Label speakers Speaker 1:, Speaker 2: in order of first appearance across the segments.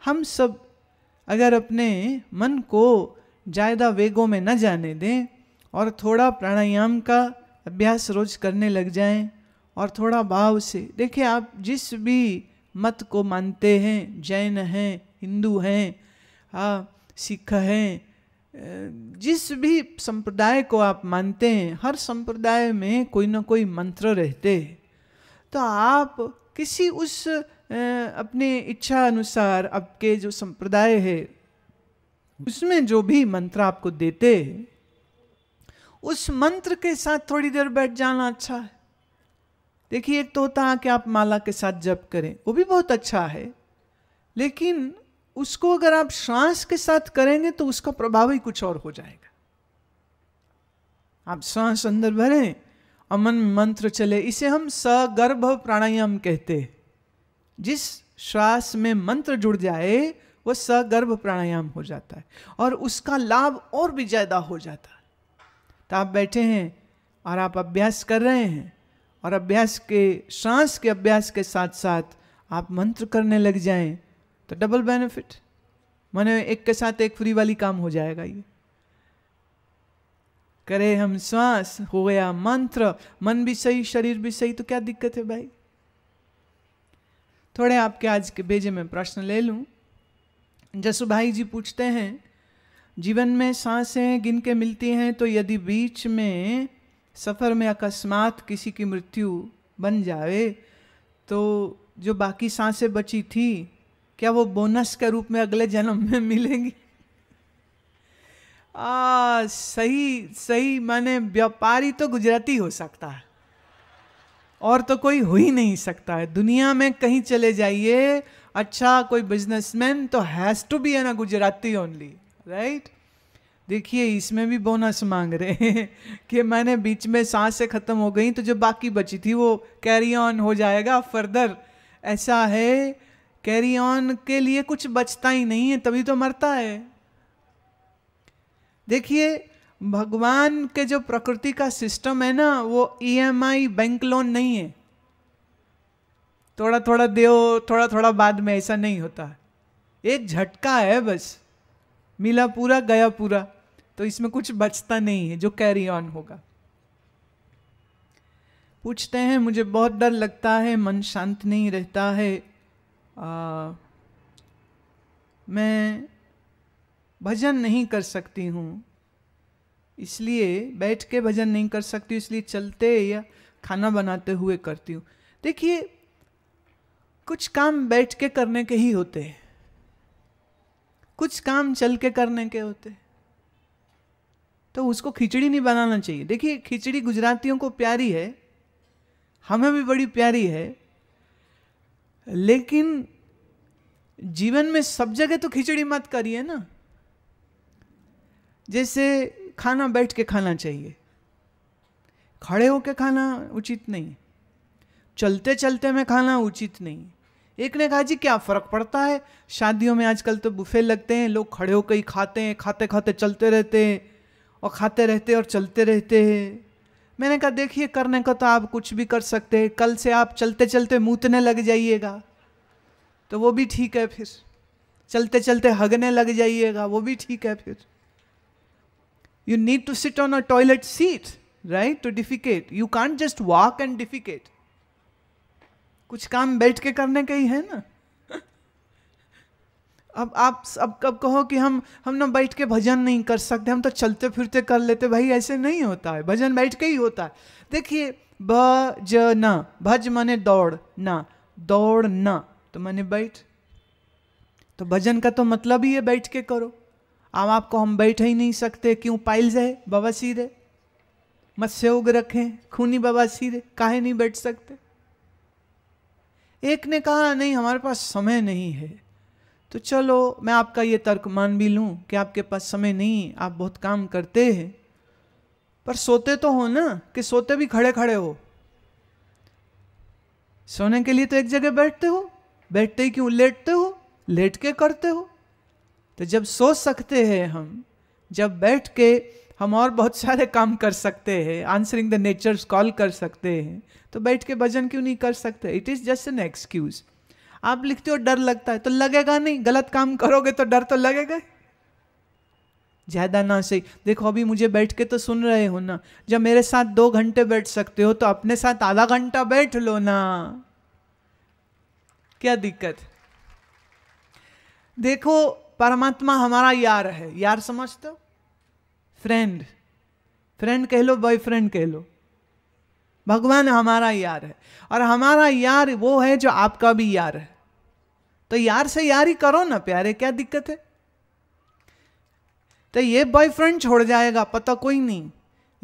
Speaker 1: हम सब अगर अपने मन को ज़्यादा वेगों में न जाने दें और थोड़ा प्राणायाम का अभ्यास रोज करने लग जाएं और थोड़ा भाव से, देखिए आप जिस भी मत को मानते हैं, जैन हैं, हिंदू हैं, सिख हैं, जिस भी संप्रदाय को आप मानते हैं, हर संप्रदाय में कोई ना कोई मंत्र रहते हैं। तो आप किसी उस अपने इच्छा अनुसार आपके जो संप्रदाय है उसमें जो भी मंत्र आपको देते हैं, उस मंत्र के साथ थोड़ी देर बैठ जाना अच्छा है। देखिए एक तो होता है कि आप माला के साथ जप करें, वो भी बहुत अच्छा है, लेकिन उसको अगर आप श्वास के साथ करेंगे तो उसका प्रभाव ही कुछ और हो जाएगा। आप श्वास अंदर भरें और मन में मंत्र चले, इसे हम सगर्भ प्राणायाम कहते हैं। जिस श्वास में मंत्र जुड़ जाए वो सगर्भ प्राणायाम हो जाता है और उसका लाभ और भी ज्यादा हो जाता है। तो आप बैठे हैं और आप अभ्यास कर रहे हैं और अभ्यास के श्वास के अभ्यास के साथ साथ आप मंत्र करने लग जाएं तो डबल बेनिफिट, माने एक के साथ एक फ्री वाली काम हो जाएगा। ये करे हम श्वास, हो गया मंत्र, मन भी सही, शरीर भी सही, तो क्या दिक्कत है भाई। थोड़े आपके आज के भेजे में प्रश्न ले लूं। जसु भाई जी पूछते हैं, जीवन में सांसें गिन के मिलती हैं, तो यदि बीच में सफर में अकस्मात किसी की मृत्यु बन जाए तो जो बाकी सांसें बची थी क्या वो बोनस के रूप में अगले जन्म में मिलेंगी? सही सही, माने व्यापारी तो गुजराती हो सकता है और तो कोई हो ही नहीं सकता है। दुनिया में कहीं चले जाइए, अच्छा कोई बिजनेसमैन तो has to be an Gujarati only, right. देखिए इसमें भी बोनस मांग रहे हैं कि मैंने बीच में सांसें खत्म हो गई तो जो बाकी बची थी वो कैरी ऑन हो जाएगा फर्दर। ऐसा है, कैरी ऑन के लिए कुछ बचता ही नहीं है, तभी तो मरता है। देखिए भगवान के जो प्रकृति का सिस्टम है ना, वो EMI बैंक लोन नहीं है, थोड़ा थोड़ा दो थोड़ा थोड़ा बाद में, ऐसा नहीं होता। एक झटका है बस, मिला पूरा गया पूरा, तो इसमें कुछ बचता नहीं है जो कैरी ऑन होगा। पूछते हैं, मुझे बहुत डर लगता है, मन शांत नहीं रहता है, मैं भजन नहीं कर सकती हूँ, इसलिए बैठ के भजन नहीं कर सकती, इसलिए चलते या खाना बनाते हुए करती हूँ। देखिए कुछ काम बैठ के करने के ही होते हैं, कुछ काम चल के करने के होते हैं, तो उसको खिचड़ी नहीं बनाना चाहिए। देखिए खिचड़ी गुजरातियों को प्यारी है, हमें भी बड़ी प्यारी है, लेकिन जीवन में सब जगह तो खिचड़ी मत करिए ना। जैसे खाना बैठ के खाना चाहिए, खड़े होके खाना उचित नहीं, चलते चलते में खाना उचित नहीं। एक ने कहा जी क्या फर्क पड़ता है, शादियों में आजकल तो बुफे लगते हैं, लोग खड़े होकर ही खाते हैं, खाते खाते चलते रहते हैं और खाते रहते और चलते रहते हैं। मैंने कहा देखिए करने को तो आप कुछ भी कर सकते हैं, कल से आप चलते चलते मूतने लग जाइएगा तो वो भी ठीक है, फिर चलते चलते हगने लग जाइएगा वो भी ठीक है। फिर you need to sit on a toilet seat, right, to defecate. You can't just walk and defecate. कुछ काम बैठ के करने के ही है ना। अब आप अब कब कहो कि हम ना बैठ के भजन नहीं कर सकते, हम तो चलते फिरते कर लेते, भाई ऐसे नहीं होता है, भजन बैठ के ही होता है। देखिए भजना, भज माने दौड़ ना, दौड़ ना तो माने बैठ, तो भजन का तो मतलब ही है बैठ के करो। अब आपको हम बैठ ही नहीं सकते, क्यों? पाइल्स है, बवासीर है, मत्स्य उग रखे, खूनी बवासीर है, काहे नहीं बैठ सकते? एक ने कहा नहीं हमारे पास समय नहीं है, तो चलो मैं आपका ये तर्क मान भी लूं कि आपके पास समय नहीं, आप बहुत काम करते हैं, पर सोते तो हो ना, कि सोते भी खड़े खड़े हो? सोने के लिए तो एक जगह बैठते हो, बैठते ही क्यों लेटते हो, लेट के करते हो। तो जब सो सकते हैं हम, जब बैठ के हम और बहुत सारे काम कर सकते हैं, आंसरिंग द नेचर्स कॉल कर सकते हैं, तो बैठ के भजन क्यों नहीं कर सकते? It is just an excuse. आप लिखते हो डर लगता है, तो लगेगा नहीं, गलत काम करोगे तो डर तो लगेगा। ज्यादा ना सही। देखो अभी मुझे बैठ के तो सुन रहे हो ना, जब मेरे साथ 2 घंटे बैठ सकते हो तो अपने साथ आधा घंटा बैठ लो ना, क्या दिक्कत। देखो परमात्मा हमारा यार है, यार समझते हो, फ्रेंड, फ्रेंड कह लो, बॉयफ्रेंड कह लो, भगवान हमारा यार है। और हमारा यार वो है जो आपका भी यार है, तो यार से यार ही करो ना प्यारे, क्या दिक्कत है। तो ये बॉयफ्रेंड छोड़ जाएगा पता कोई नहीं,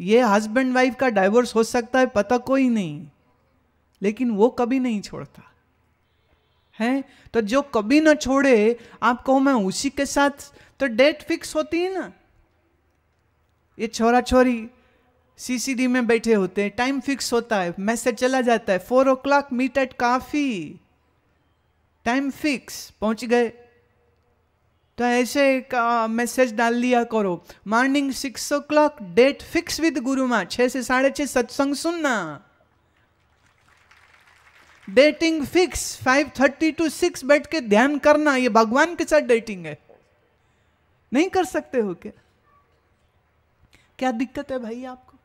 Speaker 1: ये हस्बैंड वाइफ का डाइवोर्स हो सकता है पता कोई नहीं, लेकिन वो कभी नहीं छोड़ता है। तो जो कभी ना छोड़े, आप कहो मैं उसी के साथ, तो डेट फिक्स होती है ना। ये छोरा छोरी सीसीडी में बैठे होते हैं, टाइम फिक्स होता है, मैसेज चला जाता है 4 o'clock मीट एट काफी, टाइम फिक्स, पहुंच गए। तो ऐसे मैसेज डाल लिया करो, morning 6 o'clock date fix with गुरु माँ, 6 से 6:30 सत्संग सुनना, डेटिंग फिक्स 5:30 to 6 बैठ के ध्यान करना। ये भगवान के साथ डेटिंग है, नहीं कर सकते हो क्या? क्या दिक्कत है भाई आपको?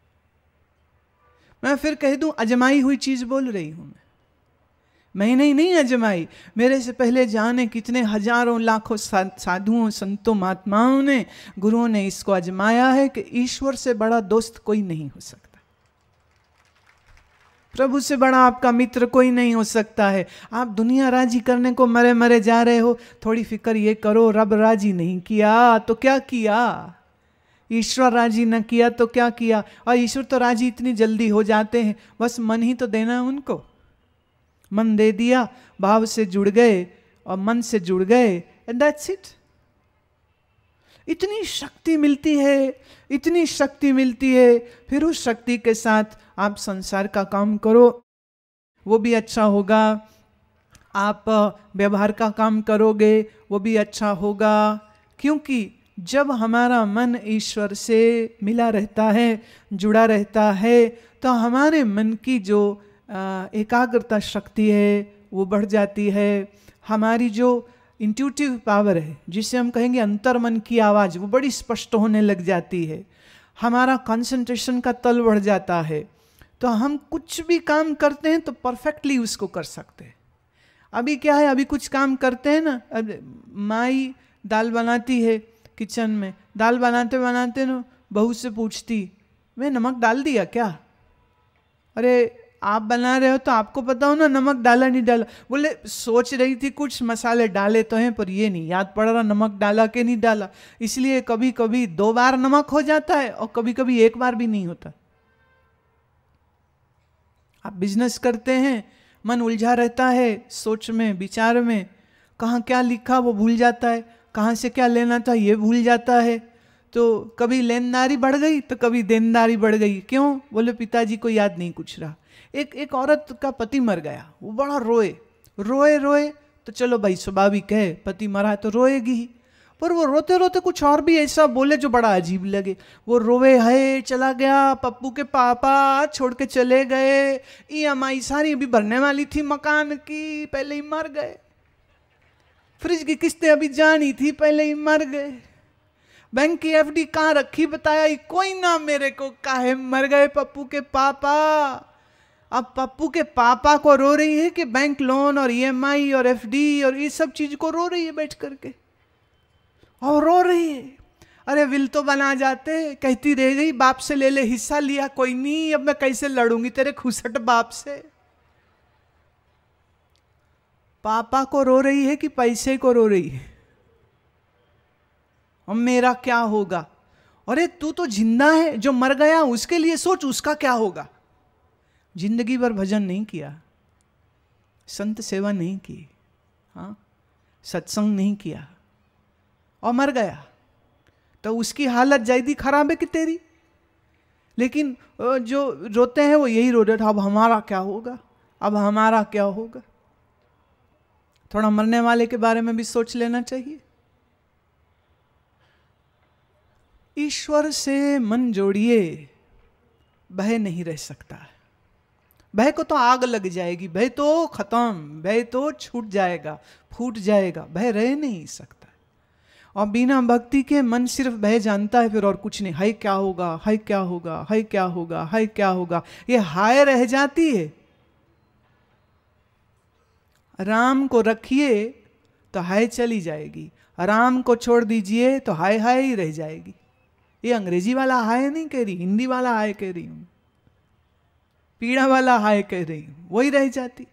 Speaker 1: मैं फिर कह दूं अजमाई हुई चीज बोल रही हूं मैंने नहीं अजमाई, मेरे से पहले जाने कितने हजारों लाखों साधुओं संतों महात्माओं ने, गुरुओं ने इसको अजमाया है कि ईश्वर से बड़ा दोस्त कोई नहीं हो सकता, प्रभु से बड़ा आपका मित्र कोई नहीं हो सकता है। आप दुनिया राजी करने को मरे मरे जा रहे हो, थोड़ी फिक्र ये करो रब राजी नहीं किया तो क्या किया, ईश्वर राजी न किया तो क्या किया। और ईश्वर तो राजी इतनी जल्दी हो जाते हैं, बस मन ही तो देना है उनको, मन दे दिया, भाव से जुड़ गए और मन से जुड़ गए, एंड दैट्स इट। इतनी शक्ति मिलती है, इतनी शक्ति मिलती है, फिर उस शक्ति के साथ आप संसार का काम करो, वो भी अच्छा होगा। आप व्यवहार का काम करोगे, वो भी अच्छा होगा, क्योंकि जब हमारा मन ईश्वर से मिला रहता है, जुड़ा रहता है, तो हमारे मन की जो एकाग्रता शक्ति है वो बढ़ जाती है। हमारी जो इंट्यूटिव पावर है, जिसे हम कहेंगे अंतर मन की आवाज़, वो बड़ी स्पष्ट होने लग जाती है। हमारा कंसंट्रेशन का तल बढ़ जाता है, तो हम कुछ भी काम करते हैं तो परफेक्टली उसको कर सकते हैं। अभी क्या है, अभी कुछ काम करते हैं ना, माई दाल बनाती है किचन में, दाल बनाते बनाते ना बहू से पूछती, मैं नमक डाल दिया क्या? अरे आप बना रहे हो तो आपको पता हो ना नमक डाला नहीं डाला। बोले सोच रही थी कुछ मसाले डाले तो हैं, पर ये नहीं याद पड़ रहा नमक डाला कि नहीं डाला, इसलिए कभी कभी 2 बार नमक हो जाता है और कभी कभी 1 बार भी नहीं होता। आप बिजनेस करते हैं, मन उलझा रहता है सोच में, विचार में, कहाँ क्या लिखा वो भूल जाता है, कहाँ से क्या लेना था ये भूल जाता है। तो कभी लेनदारी बढ़ गई तो कभी देनदारी बढ़ गई। क्यों? बोले पिताजी को याद नहीं कुछ रहा। एक औरत का पति मर गया, वो बड़ा रोए रोए रोए, तो चलो भाई स्वाभाविक है, पति मरा है तो रोएगी ही, पर वो रोते रोते कुछ और भी ऐसा बोले जो बड़ा अजीब लगे। वो रोवे है चला गया, पप्पू के पापा छोड़ के चले गए, EMI सारी अभी भरने वाली थी मकान की, पहले ही मर गए, फ्रिज की किस्तें अभी जानी थी, पहले ही मर गए, बैंक की FD कहाँ रखी बताया कोई ना मेरे को, काहे मर गए पप्पू के पापा। अब पप्पू के पापा को रो रही है कि बैंक लोन और EMI और FD और ये सब चीज को रो रही है बैठ करके, और रो रही है। अरे विल तो बना जाते, कहती रह गई बाप से ले ले हिस्सा, लिया कोई नहीं, अब मैं कैसे लड़ूंगी तेरे खुसट बाप से। पापा को रो रही है कि पैसे को रो रही है, और मेरा क्या होगा? अरे तू तो जिंदा है, जो मर गया उसके लिए सोच, उसका क्या होगा। जिंदगी भर भजन नहीं किया, संत सेवा नहीं की, हाँ सत्संग नहीं किया, और मर गया, तो उसकी हालत ज्यादा खराब है कि तेरी। लेकिन जो रोते हैं वो यही रो रहे थे, अब हमारा क्या होगा, अब हमारा क्या होगा। थोड़ा मरने वाले के बारे में भी सोच लेना चाहिए। ईश्वर से मन जोड़िए, भय नहीं रह सकता है। भय को तो आग लग जाएगी, भय तो खत्म, भय तो छूट जाएगा, फूट जाएगा, भय रह नहीं सकता। और बिना भक्ति के मन सिर्फ भय जानता है, फिर और कुछ नहीं। हाय क्या होगा, हाय क्या होगा, हाय क्या होगा, हाय क्या होगा, ये हाय रह जाती है। राम को रखिए तो हाय चली जाएगी, राम को छोड़ दीजिए तो हाय हाय ही रह जाएगी। ये अंग्रेजी वाला हाय नहीं कह रही, हिंदी वाला हाय कह रही हूं, पीड़ा वाला हाय कह रही हूं, वही रह जाती।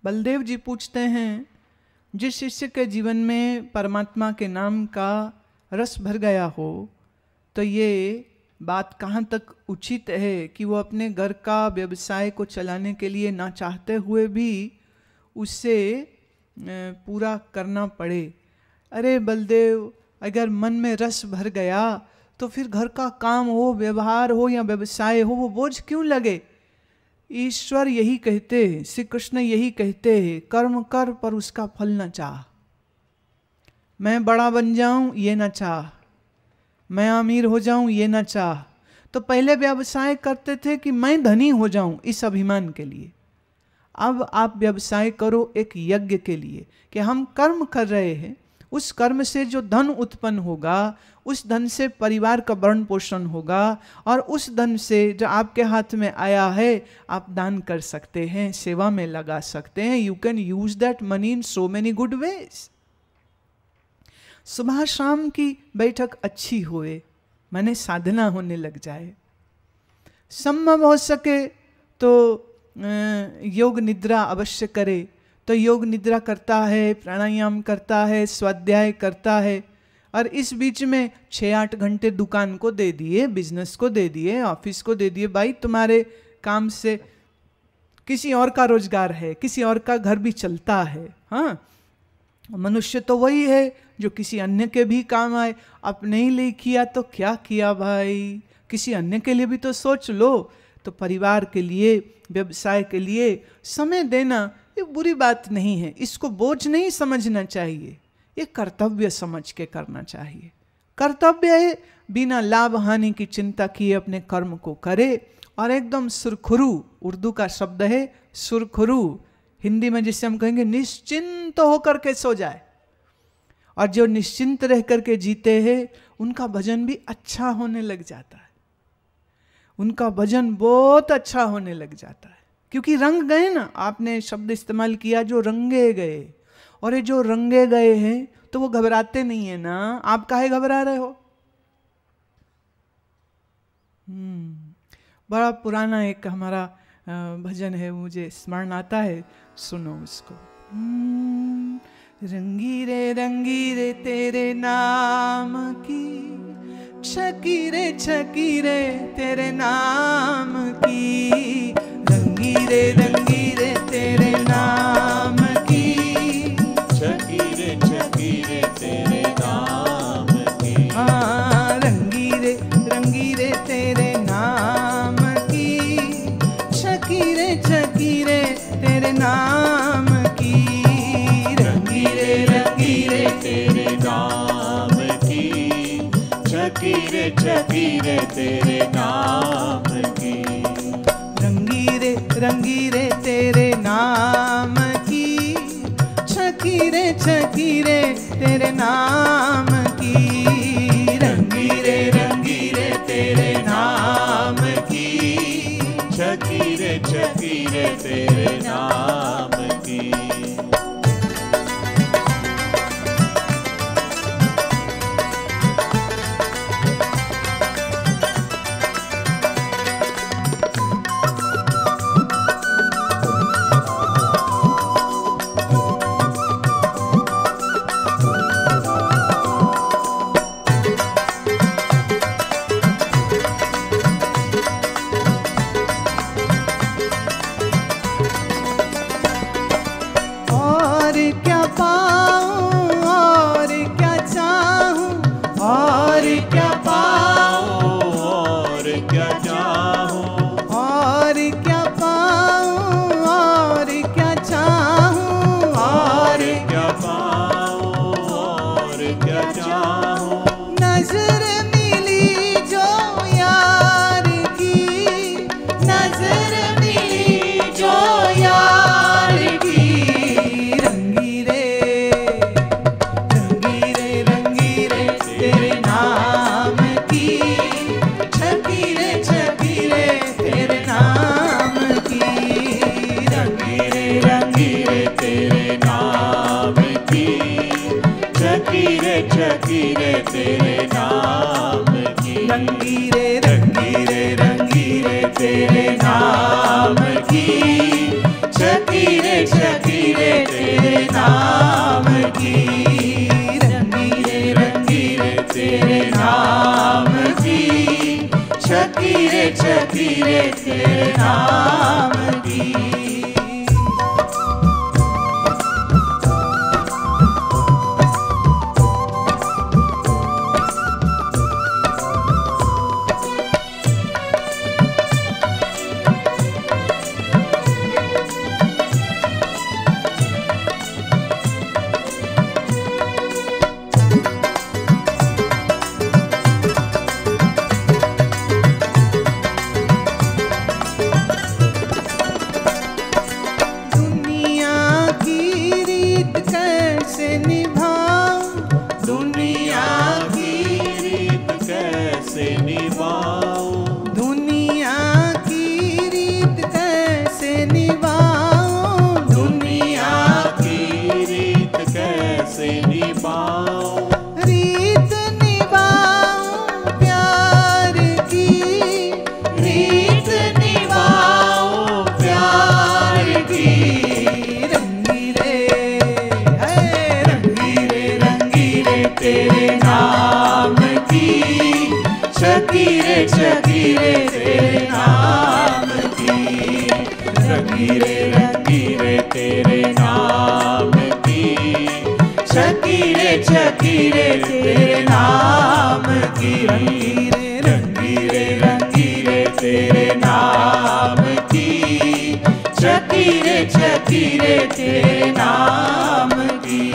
Speaker 1: बलदेव जी पूछते हैं, जिस शिष्य के जीवन में परमात्मा के नाम का रस भर गया हो, तो ये बात कहाँ तक उचित है कि वो अपने घर का व्यवसाय को चलाने के लिए ना चाहते हुए भी उससे पूरा करना पड़े। अरे बलदेव, अगर मन में रस भर गया तो फिर घर का काम हो, व्यवहार हो या व्यवसाय हो, वो बोझ क्यों लगे। ईश्वर यही कहते हैं, श्री कृष्ण यही कहते हैं, कर्म कर पर उसका फल न चाह। मैं बड़ा बन जाऊं ये न चाह, मैं अमीर हो जाऊं ये न चाह। तो पहले व्यवसाय करते थे कि मैं धनी हो जाऊं, इस अभिमान के लिए। अब आप व्यवसाय करो एक यज्ञ के लिए कि हम कर्म कर रहे हैं, उस कर्म से जो धन उत्पन्न होगा, उस धन से परिवार का भरण पोषण होगा, और उस धन से जो आपके हाथ में आया है आप दान कर सकते हैं, सेवा में लगा सकते हैं। You can use that money in so many good ways. सुबह शाम की बैठक अच्छी होए, माने साधना होने लग जाए। संभव हो सके तो योग निद्रा अवश्य करे, तो योग निद्रा करता है, प्राणायाम करता है, स्वाध्याय करता है। और इस बीच में 6-8 घंटे दुकान को दे दिए, बिजनेस को दे दिए, ऑफिस को दे दिए। भाई तुम्हारे काम से किसी और का रोजगार है, किसी और का घर भी चलता है। हाँ, मनुष्य तो वही है जो किसी अन्य के भी काम आए। अपने ही लिए किया तो क्या किया भाई, किसी अन्य के लिए भी तो सोच लो। तो परिवार के लिए, व्यवसाय के लिए समय देना ये बुरी बात नहीं है, इसको बोझ नहीं समझना चाहिए, ये कर्तव्य समझ के करना चाहिए। कर्तव्य है, बिना लाभ हानि की चिंता किए अपने कर्म को करे और एकदम सुरखुरू, उर्दू का शब्द है सुरखुरू, हिंदी में जिसे हम कहेंगे निश्चिंत होकर के सो जाए। और जो निश्चिंत रह करके जीते हैं उनका भजन भी अच्छा होने लग जाता है, उनका भजन बहुत अच्छा होने लग जाता है, क्योंकि रंग गए ना। आपने शब्द इस्तेमाल किया जो रंगे गए, और ये जो रंगे गए हैं तो वो घबराते नहीं है ना। आप काहे घबरा रहे हो। बड़ा पुराना एक हमारा भजन है, मुझे स्मरण आता है, सुनो उसको। रंगी रे तेरे नाम की, छकी रे तेरे नाम की, रंगी रे तेरे नाम की, छकी रे तेरे नाम की। हाँ, रंगी रे तेरे नाम की, छकी रे तेरे नाम की, रंगी रे तेरे नाम की, छकी रे तेरे नाम की, रंगी रे तेरे नाम की, छकी रे तेरे नाम की, रंगी रे तेरे नाम की, छकी रे तेरे नाम की।
Speaker 2: चकीरे तेरे नाम की,
Speaker 1: रंगीरे
Speaker 2: रंगीरे रंगीरे तेरे नाम की, चकीरे चकीरे तेरे नाम की, रंगीरे रंगीरे तेरे नाम की, चकीरे चकीरे तेरे नाम की। चकीरे चकीरे तेरे नाम की, रंगीरे रंगीरे तेरे नाम की, चकीरे चकीरे तेरे नाम की, रंगीरे रंगीरे तेरे नाम की, चकीरे चकीरे तेरे नाम की।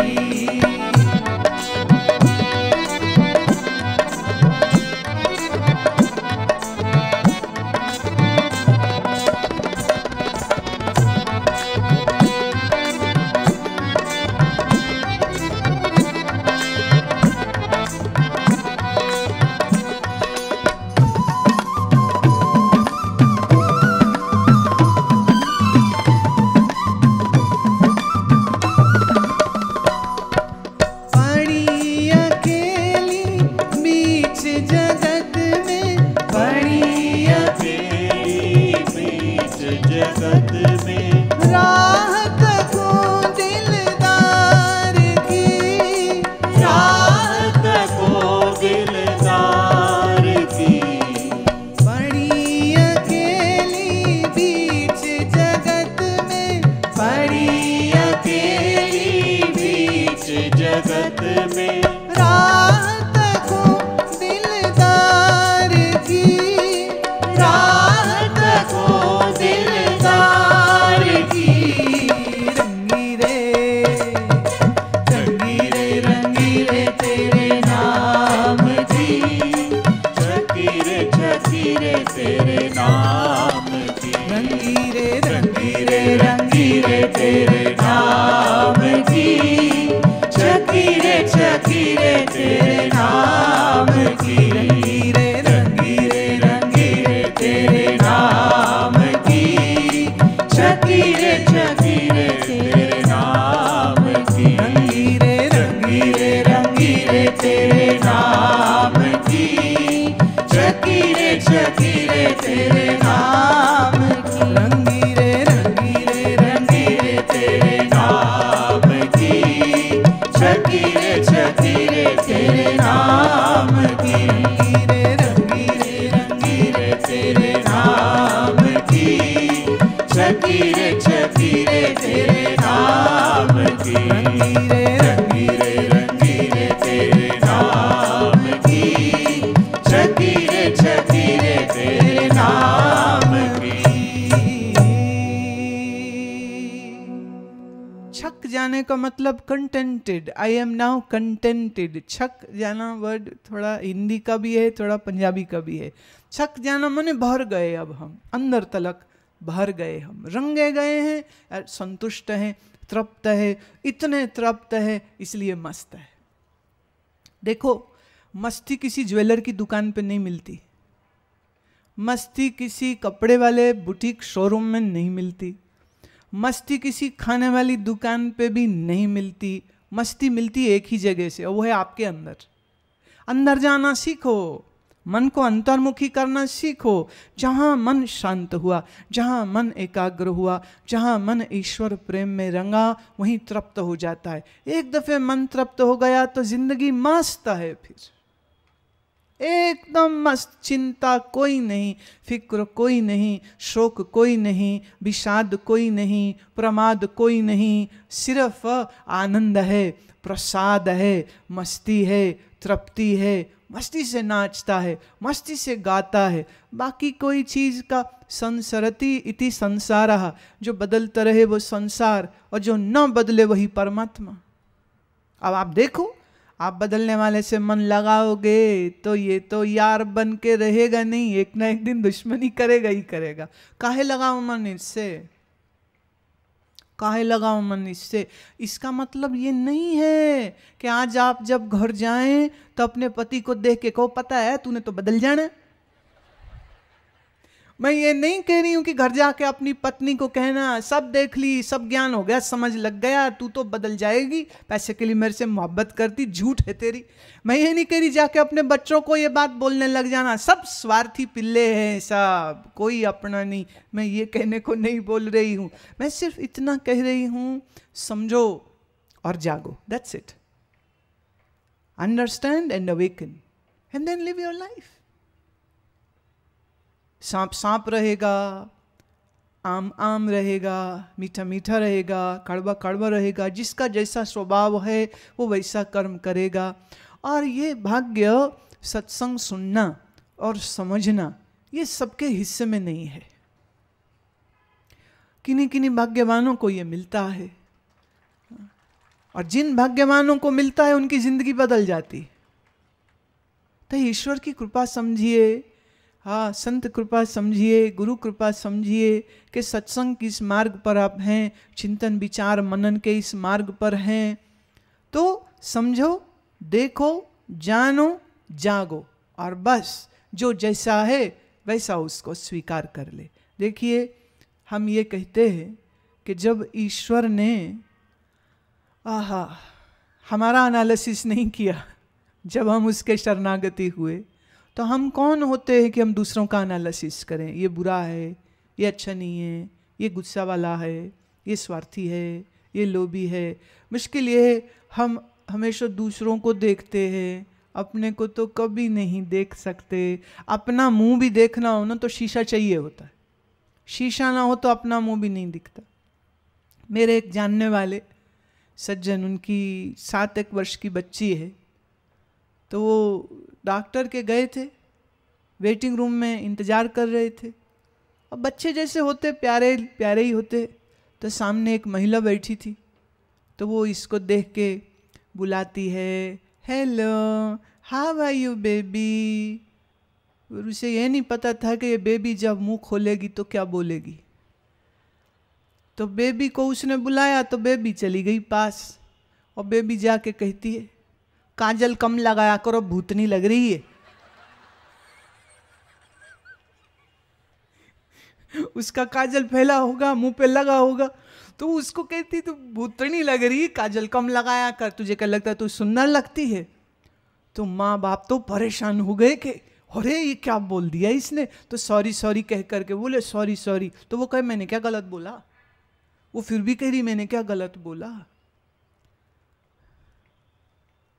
Speaker 1: का मतलब contented, I am now contented. छक जाना वर्ड थोड़ा हिंदी का भी है, थोड़ा पंजाबी का भी है। छक जाना माने भर गए, अब हम अंदर तलक भर गए, हम रंगे गए हैं, संतुष्ट हैं, तृप्त है, इतने तृप्त है इसलिए मस्त है। देखो मस्ती किसी ज्वेलर की दुकान पे नहीं मिलती, मस्ती किसी कपड़े वाले बुटीक शोरूम में नहीं मिलती, मस्ती किसी खाने वाली दुकान पे भी नहीं मिलती। मस्ती मिलती एक ही जगह से और वो है आपके अंदर। अंदर जाना सीखो, मन को अंतर्मुखी करना सीखो। जहाँ मन शांत हुआ, जहाँ मन एकाग्र हुआ, जहाँ मन ईश्वर प्रेम में रंगा, वहीं तृप्त हो जाता है। एक दफे मन तृप्त हो गया तो जिंदगी मस्त है, फिर एकदम मस्त। चिंता कोई नहीं, फिक्र कोई नहीं, शोक कोई नहीं, विषाद कोई नहीं, प्रमाद कोई नहीं। सिर्फ आनंद है, प्रसाद है, मस्ती है, तृप्ति है। मस्ती से नाचता है, मस्ती से गाता है। बाकी कोई चीज का संसरति इति संसारः, जो बदलता रहे वो संसार, और जो न बदले वही परमात्मा। अब आप देखो, आप बदलने वाले से मन लगाओगे तो ये तो यार बन के रहेगा नहीं, एक ना एक दिन दुश्मनी करेगा ही करेगा। काहे लगाओ मन इससे, काहे लगाओ मन इससे। इसका मतलब ये नहीं है कि आज आप जब घर जाएं तो अपने पति को देख के कहो, पता है तूने तो बदल जाना। मैं ये नहीं कह रही हूं कि घर जाके अपनी पत्नी को कहना, सब देख ली, सब ज्ञान हो गया, समझ लग गया, तू तो बदल जाएगी, पैसे के लिए मेरे से मोहब्बत करती, झूठ है तेरी। मैं ये नहीं कह रही जाके अपने बच्चों को ये बात बोलने लग जाना, सब स्वार्थी पिल्ले हैं, सब कोई अपना नहीं। मैं ये कहने को नहीं बोल रही हूं, मैं सिर्फ इतना कह रही हूं, समझो और जागो, that's it. Understand and awaken and then live your life. सांप सांप रहेगा, आम आम रहेगा, मीठा मीठा रहेगा, कड़वा कड़वा रहेगा। जिसका जैसा स्वभाव है वो वैसा कर्म करेगा। और ये भाग्य सत्संग सुनना और समझना ये सबके हिस्से में नहीं है। किन्हीं किन्हीं भाग्यवानों को ये मिलता है, और जिन भाग्यवानों को मिलता है उनकी जिंदगी बदल जाती। तो ईश्वर की कृपा समझिए, हाँ, संत कृपा समझिए, गुरु कृपा समझिए कि सत्संग की इस मार्ग पर आप हैं, चिंतन विचार मनन के इस मार्ग पर हैं, तो समझो, देखो, जानो, जागो, और बस जो जैसा है वैसा उसको स्वीकार कर ले। देखिए, हम ये कहते हैं कि जब ईश्वर ने हमारा एनालिसिस नहीं किया, जब हम उसके शरणागति हुए, तो हम कौन होते हैं कि हम दूसरों का एनालिसिस करें। ये बुरा है, ये अच्छा नहीं है, ये गुस्सा वाला है, ये स्वार्थी है, ये लोभी है। मुश्किल ये है, हम हमेशा दूसरों को देखते हैं, अपने को तो कभी नहीं देख सकते। अपना मुंह भी देखना हो ना तो शीशा चाहिए होता है, शीशा ना हो तो अपना मुंह भी नहीं दिखता। मेरे एक जानने वाले सज्जन, उनकी 7 वर्ष की बच्ची है, तो वो डॉक्टर के गए थे, वेटिंग रूम में इंतज़ार कर रहे थे। अब बच्चे जैसे होते प्यारे प्यारे ही होते, तो सामने एक महिला बैठी थी, तो वो इसको देख के बुलाती है, hello how are you baby. और उसे ये नहीं पता था कि ये बेबी जब मुंह खोलेगी तो क्या बोलेगी। तो बेबी को उसने बुलाया तो बेबी चली गई पास, और बेबी जाके कहती है, काजल कम लगाया करो, भूतनी लग रही है। उसका काजल फैला होगा, मुंह पे लगा होगा, तो उसको कहती तू भूतनी लग रही है, काजल कम लगाया कर, तुझे क्या लगता है तू सुंदर लगती है। तो माँ बाप तो परेशान हो गए कि अरे ये क्या बोल दिया इसने। तो सॉरी सॉरी कह करके बोले सॉरी सॉरी। तो वो कहे मैंने क्या गलत बोला। वो फिर भी कह रही मैंने क्या गलत बोला।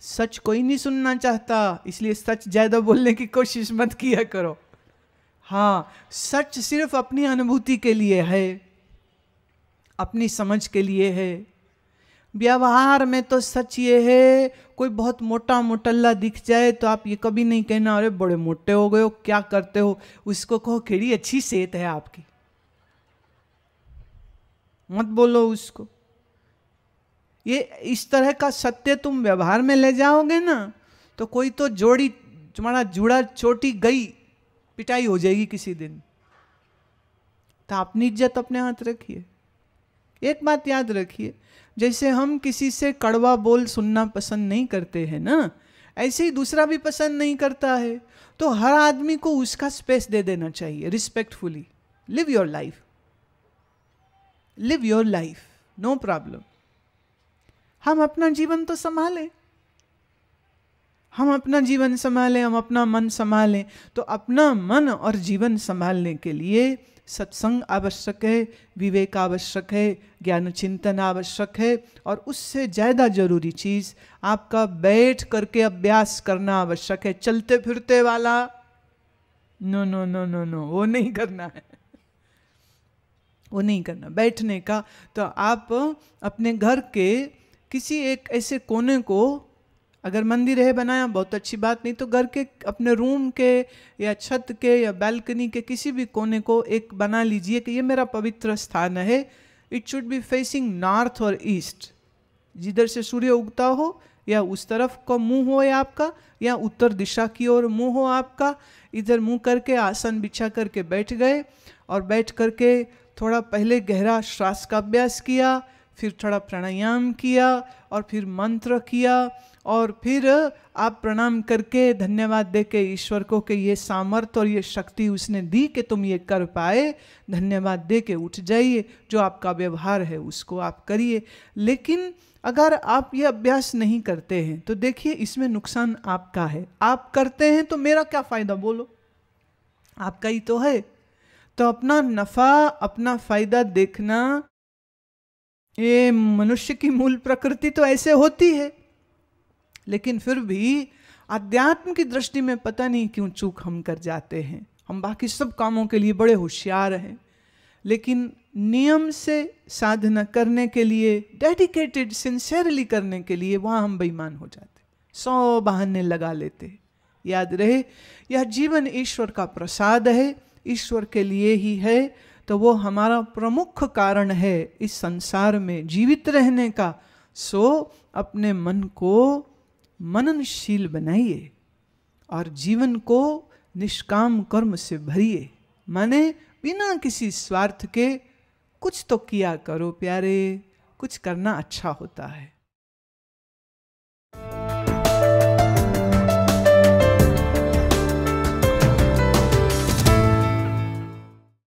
Speaker 1: सच कोई नहीं सुनना चाहता, इसलिए सच ज्यादा बोलने की कोशिश मत किया करो। हाँ, सच सिर्फ अपनी अनुभूति के लिए है, अपनी समझ के लिए है। व्यवहार में तो सच ये है, कोई बहुत मोटा मोटल्ला दिख जाए तो आप ये कभी नहीं कहना अरे बड़े मोटे हो गए हो, क्या करते हो। उसको कहो केड़ी अच्छी सेहत है आपकी, मत बोलो उसको। ये इस तरह का सत्य तुम व्यवहार में ले जाओगे ना, तो कोई तो जोड़ी तुम्हारा जुड़ा चोटी गई, पिटाई हो जाएगी किसी दिन। तो अपनी इज्जत अपने हाथ रखिए। एक बात याद रखिए, जैसे हम किसी से कड़वा बोल सुनना पसंद नहीं करते हैं ना, ऐसे ही दूसरा भी पसंद नहीं करता है। तो हर आदमी को उसका स्पेस दे देना चाहिए, respectfully. Live your life, live your life, no problem. हम अपना जीवन तो संभालें, हम अपना जीवन संभालें, हम अपना मन संभालें। तो अपना मन और जीवन संभालने के लिए सत्संग आवश्यक है, विवेक आवश्यक है, ज्ञान चिंतन आवश्यक है, और उससे ज़्यादा जरूरी चीज़ आपका बैठ करके अभ्यास करना आवश्यक है। चलते फिरते वाला no no no no no, वो नहीं करना है, वो नहीं करना। बैठने का तो आप अपने घर के किसी एक ऐसे कोने को, अगर मंदिर है बनाया बहुत अच्छी बात, नहीं तो घर के अपने रूम के या छत के या बालकनी के किसी भी कोने को एक बना लीजिए कि ये मेरा पवित्र स्थान है। It should be facing north और ईस्ट, जिधर से सूर्य उगता हो या उस तरफ का मुंह हो या आपका, या उत्तर दिशा की ओर मुंह हो आपका। इधर मुंह करके आसन बिछा करके बैठ गए, और बैठ करके थोड़ा पहले गहरा श्वास का अभ्यास किया, फिर थोड़ा प्राणायाम किया, और फिर मंत्र किया, और फिर आप प्रणाम करके धन्यवाद दे के ईश्वर को कि ये सामर्थ्य और ये शक्ति उसने दी कि तुम ये कर पाए, धन्यवाद दे के उठ जाइए। जो आपका व्यवहार है उसको आप करिए। लेकिन अगर आप ये अभ्यास नहीं करते हैं तो देखिए इसमें नुकसान आपका है। आप करते हैं तो मेरा क्या फ़ायदा, बोलो, आपका ही तो है। तो अपना नफ़ा, अपना फ़ायदा देखना, ये मनुष्य की मूल प्रकृति तो ऐसे होती है। लेकिन फिर भी अध्यात्म की दृष्टि में पता नहीं क्यों चूक हम कर जाते हैं। हम बाकी सब कामों के लिए बड़े होशियार हैं, लेकिन नियम से साधना करने के लिए, डेडिकेटेड सिंसियरली करने के लिए, वहाँ हम बेईमान हो जाते, 100 बहाने लगा लेते। याद रहे, यह जीवन ईश्वर का प्रसाद है, ईश्वर के लिए ही है, तो वो हमारा प्रमुख कारण है इस संसार में जीवित रहने का। सो अपने मन को मननशील बनाइए और जीवन को निष्काम कर्म से भरिए। माने बिना किसी स्वार्थ के कुछ तो किया करो प्यारे, कुछ करना अच्छा होता है।